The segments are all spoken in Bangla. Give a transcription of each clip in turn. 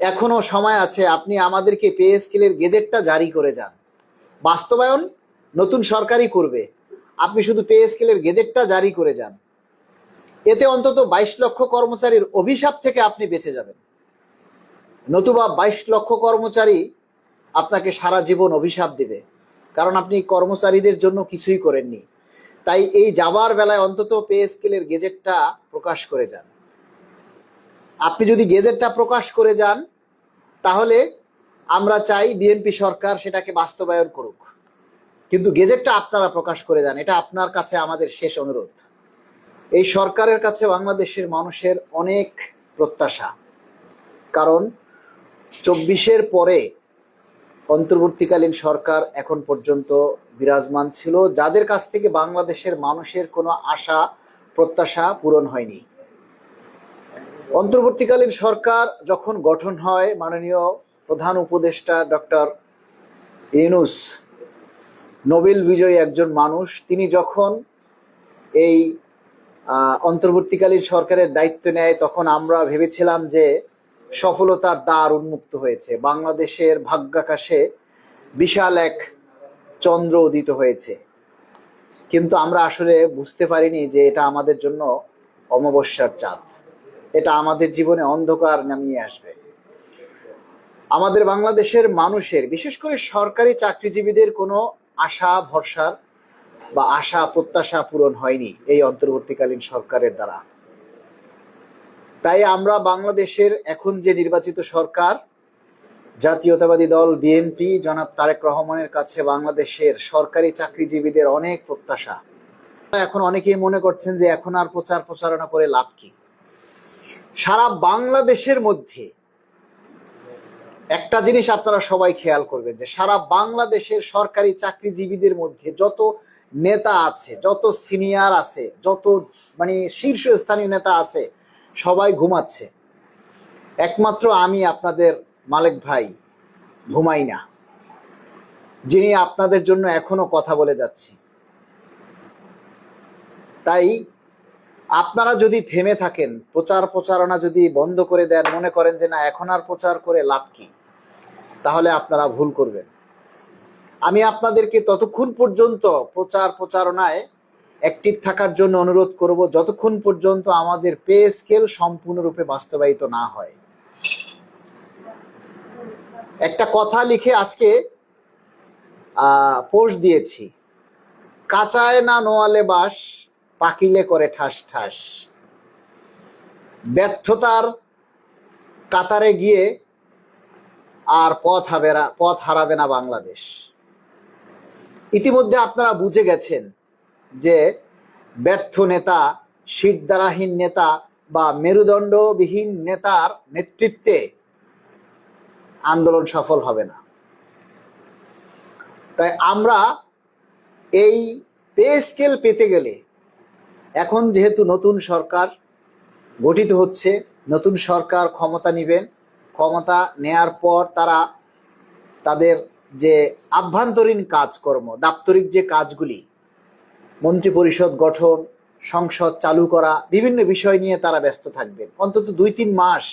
এখনো সময় আছে, আপনি আমাদেরকে পে স্কেলের গেজেটটা জারি করে যান। বাস্তবায়ন নতুন সরকারই করবে, আপনি শুধু পে স্কেলের গেজেটটা জারি করে যান। এতে অন্তত 22 লক্ষ কর্মচারীর অভিশাপ থেকে আপনি বেঁচে যাবেন। নতুবা 22 লক্ষ কর্মচারী আপনাকে সারা জীবন অভিশাপ দিবে, কারণ আপনি কর্মচারীদের জন্য কিছুই করেননি। তাই এই যাবার বেলায় অন্তত পে স্কেলের গেজেটটা প্রকাশ করে যান। আপনি যদি গেজেটটা প্রকাশ করে যান, তাহলে আমরা চাই বিএনপি সরকার সেটাকে বাস্তবায়ন করুক, কিন্তু গেজেটটা আপনারা প্রকাশ করে যান। এটা আপনার কাছে আমাদের শেষ অনুরোধ। এই সরকারের কাছে বাংলাদেশের মানুষের অনেক প্রত্যাশা, কারণ 24-এর পরে অন্তর্বর্তীকালীন সরকার এখন পর্যন্ত বিরাজমান ছিল, যাদের কাছ থেকে বাংলাদেশের মানুষের কোনো আশা প্রত্যাশা পূরণ হয়নি। অন্তর্বর্তীকালীন সরকার যখন গঠন হয়, মাননীয় প্রধান উপদেষ্টা ডক্টর ইউনূস, নোবেল বিজয়ী একজন মানুষ, তিনি যখন এই অন্তর্বর্তীকালীন সরকারের দায়িত্ব নেয়, তখন আমরা ভেবেছিলাম যে সফলতার দ্বার উন্মুক্ত হয়েছে, বাংলাদেশের ভাগ্যাকাশে বিশাল এক চন্দ্র উদিত হয়েছে। কিন্তু আমরা আসলে বুঝতে পারিনি যে এটা আমাদের জন্য অমাবস্যার চাঁদ, এটা আমাদের জীবনে অন্ধকার নামিয়ে আসবে। আমাদের বাংলাদেশের মানুষের, বিশেষ করে সরকারি চাকরিজীবীদের কোনো আশা ভরসার বা আশা প্রত্যাশা পূরণ হয়নি এই অন্তর্বর্তীকালীন সরকারের দ্বারা। তাই আমরা বাংলাদেশের এখন যে নির্বাচিত সরকার, জাতীয়তাবাদী দল বিএনপি, জনাব তারেক রহমানের কাছে বাংলাদেশের সরকারি চাকরিজীবীদের অনেক প্রত্যাশা। এখন অনেকেই মনে করছেন যে এখন আর প্রচার প্রচারণা করে লাভ কি। সারা বাংলাদেশের মধ্যে একটা জিনিস আপনারা সবাই খেয়াল করবেন, যে সারা বাংলাদেশের সরকারি চাকরিজীবীদের মধ্যে যত নেতা আছে, যত সিনিয়র আছে, যত শীর্ষস্থানীয় নেতা আছে, সবাই ঘুমাচ্ছে। একমাত্র আমি আপনাদের মালেক ভাই ঘুমাই না, যিনি আপনাদের জন্য এখনো কথা বলে যাচ্ছি। তাই আপনারা যদি থেমে থাকেন, প্রচার প্রচারণা যদি বন্ধ করে দেন, মনে করেন যে না এখন আর প্রচার করে লাভ কি, তাহলে আপনারা ভুল করবেন। আমি আপনাদেরকে ততক্ষণ পর্যন্ত প্রচার প্রচারণায় অ্যাক্টিভ থাকার জন্য অনুরোধ করব, যতক্ষণ পর্যন্ত আমাদের পে স্কেল সম্পূর্ণরূপে বাস্তবায়িত না হয়। একটা কথা লিখে আজকে পোস্ট দিয়েছি, কাঁচায় না নোয়ালে বাস, পাকিলে করে ঠাস ঠাস। ব্যর্থতার কাতারে গিয়ে আর পথ হারাবে না বাংলাদেশ। ইতিমধ্যে আপনারা বুঝে গেছেন যে ব্যর্থ নেতা, শিরদাঁড়াহীন নেতা বা মেরুদণ্ডবিহীন নেতার নেতৃত্বে আন্দোলন সফল হবে না। তাই আমরা এই পে স্কেল পেতে গেলে, এখন যেহেতু নতুন সরকার গঠিত হচ্ছে, নতুন সরকার ক্ষমতা নেবেন, ক্ষমতা নেয়ার পর তারা তাদের যে আভ্যন্তরীণ কাজকর্ম, দাপ্তরিক যে কাজগুলি, মন্ত্রিপরিষদ গঠন, সংসদ চালু করা, বিভিন্ন বিষয় নিয়ে তারা ব্যস্ত থাকবেন। অন্তত 2-3 মাস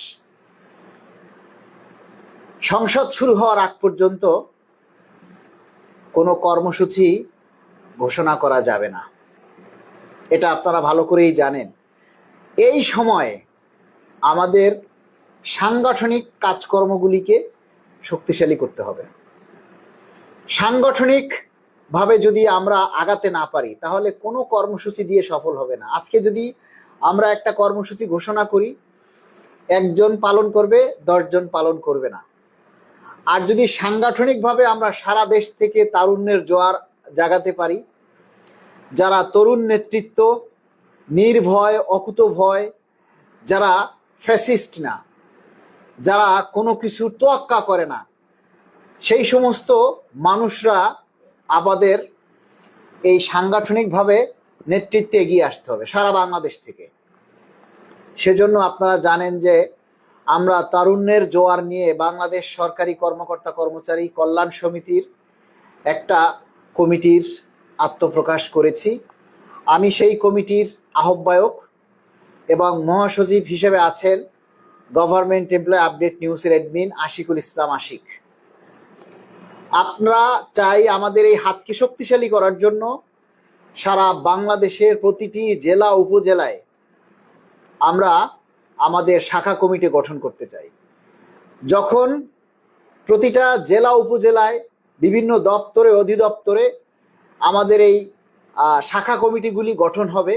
সংসদ শুরু হওয়ার আগ পর্যন্ত কোনো কর্মসূচি ঘোষণা করা যাবে না, এটা আপনারা ভালো করেই জানেন। এই সময়ে আমাদের সাংগঠনিক কাজকর্মগুলিকে শক্তিশালী করতে হবে। সাংগঠনিকভাবে যদি আমরা আগাতে না পারি, তাহলে কোনো কর্মসূচি দিয়ে সফল হবে না। আজকে যদি আমরা একটা কর্মসূচি ঘোষণা করি, 1 জন পালন করবে, 10 জন পালন করবে না। আর যদি সাংগঠনিকভাবে আমরা সারা দেশ থেকে তারুণ্যের জোয়ার জাগাতে পারি, যারা তরুণ নেতৃত্ব, নির্ভয় অকুতভয়, যারা ফ্যাসিস্ট না, যারা কোনো কিছু তোয়াক্কা করে না, সেই সমস্ত মানুষরা আমাদের এই সাংগঠনিকভাবে নেতৃত্বে এগিয়ে আসতে হবে সারা বাংলাদেশ থেকে। সেজন্য আপনারা জানেন যে আমরা তারুণ্যের জোয়ার নিয়ে বাংলাদেশ সরকারি কর্মকর্তা কর্মচারী কল্যাণ সমিতির একটা কমিটির আত্মপ্রকাশ করেছি। আমি সেই কমিটির আহ্বায়ক এবং মহাসচিব হিসেবে আছেন গভর্নমেন্ট এমপ্লয় আপডেট নিউজের অ্যাডমিন আশিকুল ইসলাম আশিক। আমরা চাই আমাদের এই হাতকে শক্তিশালী করার জন্য সারা বাংলাদেশের প্রতিটি জেলা উপজেলায় আমরা আমাদের শাখা কমিটি গঠন করতে চাই। যখন প্রতিটা জেলা উপজেলায় বিভিন্ন দপ্তরে অধিদপ্তরে আমাদের এই শাখা কমিটিগুলি গঠন হবে,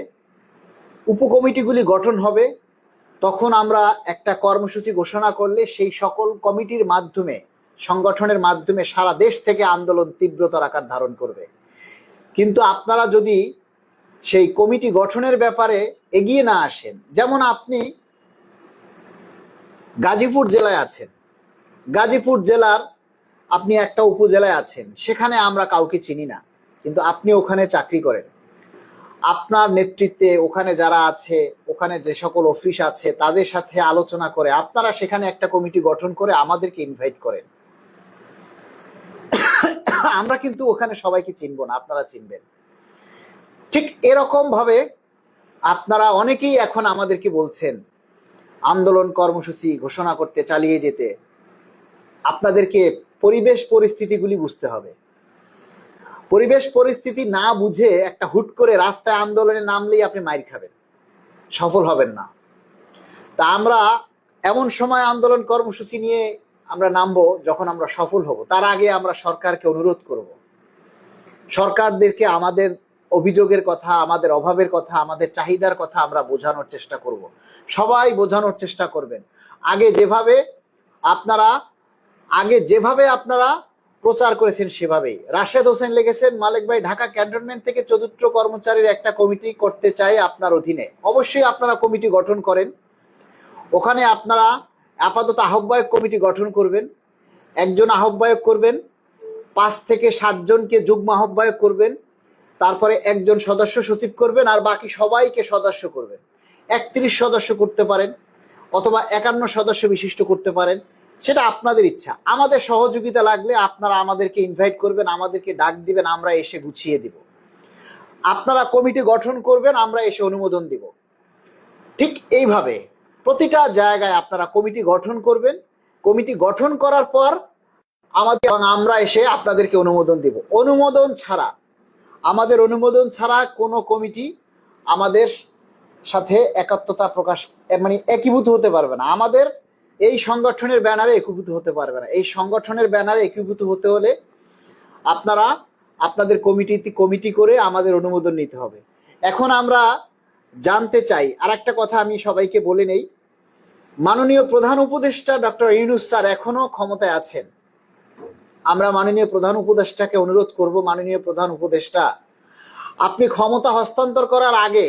উপকমিটিগুলি গঠন হবে, তখন আমরা একটা কর্মসূচি ঘোষণা করলে সেই সকল কমিটির মাধ্যমে, সংগঠনের মাধ্যমে সারা দেশ থেকে আন্দোলন তীব্রতর আকার ধারণ করবে। কিন্তু আপনারা যদি সেই কমিটি গঠনের ব্যাপারে এগিয়ে না আসেন, যেমন আপনি গাজীপুর জেলায় আছেন, গাজীপুর জেলার আপনি একটা উপজেলায় আছেন, সেখানে আমরা কাউকে চিনি না, কিন্তু আপনি ওখানে চাকরি করেন। আপনার নেতৃত্বে ওখানে যারা আছে, ওখানে যে সকল অফিস আছে তাদের সাথে আলোচনা করে আপনারা সেখানে একটা কমিটি গঠন করে আমাদেরকে ইনভাইট করেন। আমরা কিন্তু ওখানে সবাইকে চিনব না, আপনারা চিনবেন। ঠিক এরকম ভাবে আপনারা অনেকেই এখন আমাদেরকে বলছেন আন্দোলন কর্মসূচি ঘোষণা করতে, চালিয়ে যেতে। আপনাদেরকে পরিবেশ পরিস্থিতিগুলি বুঝতে হবে। পরিবেশ পরিস্থিতি না বুঝে একটা হুট করে রাস্তায় আন্দোলনে নামলেই আপনি মাইর খাবেন, সফল হবেন না। তা আমরা এমন সময় আন্দোলন কর্মসূচি নিয়ে আমরা নামবো যখন আমরা সফল হব। তার আগে আমরা সরকারকে অনুরোধ করব, সরকারদেরকে আমাদের অভিযোগের কথা, আমাদের অভাবের কথা, আমাদের চাহিদার কথা আমরা বোঝানোর চেষ্টা করব। সবাই বোঝানোর চেষ্টা করবেন। আগে যেভাবে আপনারা প্রচার করেছেন সেভাবেই। রাশেদ হোসেন লিখেছেন, মালিক ভাই ঢাকা ক্যান্টনমেন্ট থেকে চতুর্থ কর্মচারীর একটা কমিটি করতে চাই আপনার অধীনে। অবশ্যই আপনারা কমিটি গঠন করেন। ওখানে আপনারা আপাতত আহ্বায়ক কমিটি গঠন করবেন, একজন আহ্বায়ক করবেন, 5 থেকে 7 জনকে যুগ্ম আহ্বায়ক করবেন, তারপরে একজন সদস্য সচিব করবেন, আর বাকি সবাইকে সদস্য করবেন। 31 সদস্য করতে পারেন অথবা 51 সদস্য বিশিষ্ট করতে পারেন, সেটা আপনাদের ইচ্ছা। আমাদের সহযোগিতা লাগলে আপনারা আমাদেরকে ইনভাইট করবেন, আমাদেরকে ডাক দিবেন, আমরা এসে গুছিয়ে দিব। আপনারা কমিটি গঠন করবেন, আমরা এসে অনুমোদন দিব। ঠিক এইভাবে প্রতিটা জায়গায় আপনারা কমিটি গঠন করবেন। কমিটি গঠন করার পর আমরা এসে আপনাদেরকে অনুমোদন দিব। অনুমোদন ছাড়া কোনো কমিটি আমাদের সাথে একাত্মতা প্রকাশ, মানে একীভূত হতে পারবে না। আমাদের এই সংগঠনের ব্যানারে একীভূত হতে পারবে না। এই সংগঠনের ব্যানারে একীভূত হতে হলে আপনারা আপনাদের কমিটি করে আমাদের অনুমোদন নিতে হবে। এখন আমরা জানতে চাই, আর একটা কথা আমি সবাইকে বলে নেই, মাননীয় প্রধান উপদেষ্টা ডক্টর ইউনূস স্যার এখনো ক্ষমতায় আছেন। আমরা মাননীয় প্রধান উপদেষ্টাকে অনুরোধ করব, মাননীয় প্রধান উপদেষ্টা, আপনি ক্ষমতা হস্তান্তর করার আগে